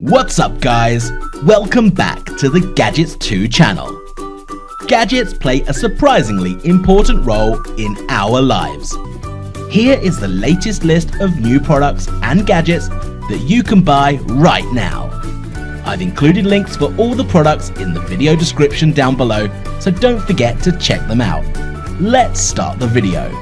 What's up guys? Welcome back to the Gadgets 2 channel. Gadgets play a surprisingly important role in our lives. Here is the latest list of new products and gadgets that you can buy right now. I've included links for all the products in the video description down below, so don't forget to check them out. Let's start the video.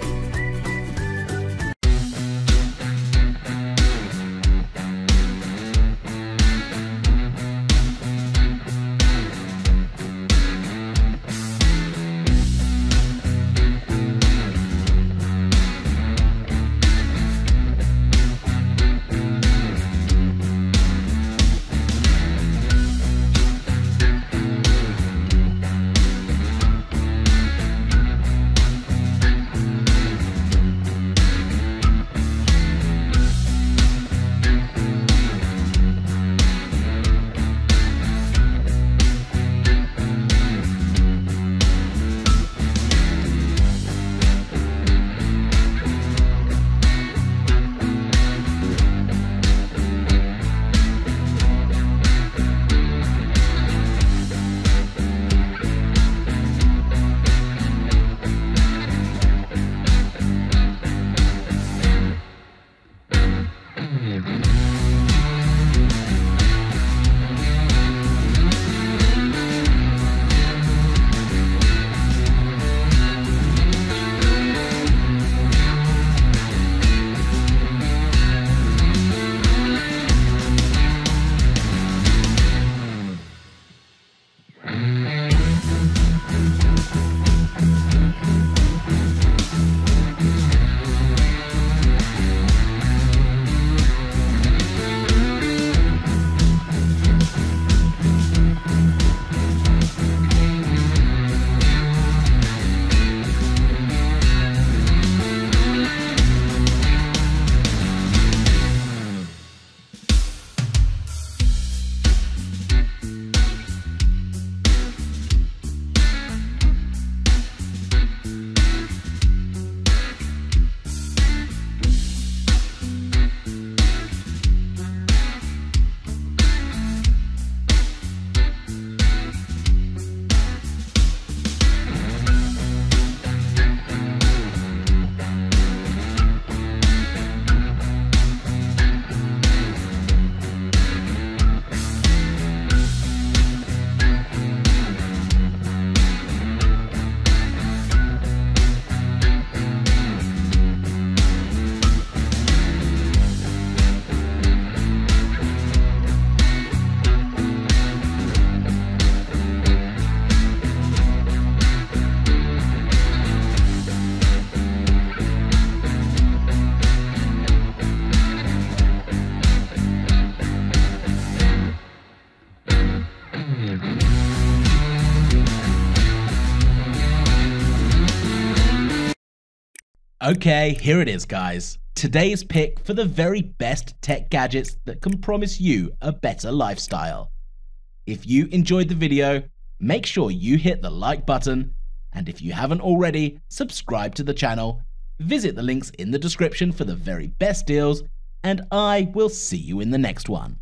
Okay, here it is guys. Today's pick for the very best tech gadgets that can promise you a better lifestyle. If you enjoyed the video, make sure you hit the like button, and if you haven't already, subscribe to the channel. Visit the links in the description for the very best deals, and I will see you in the next one.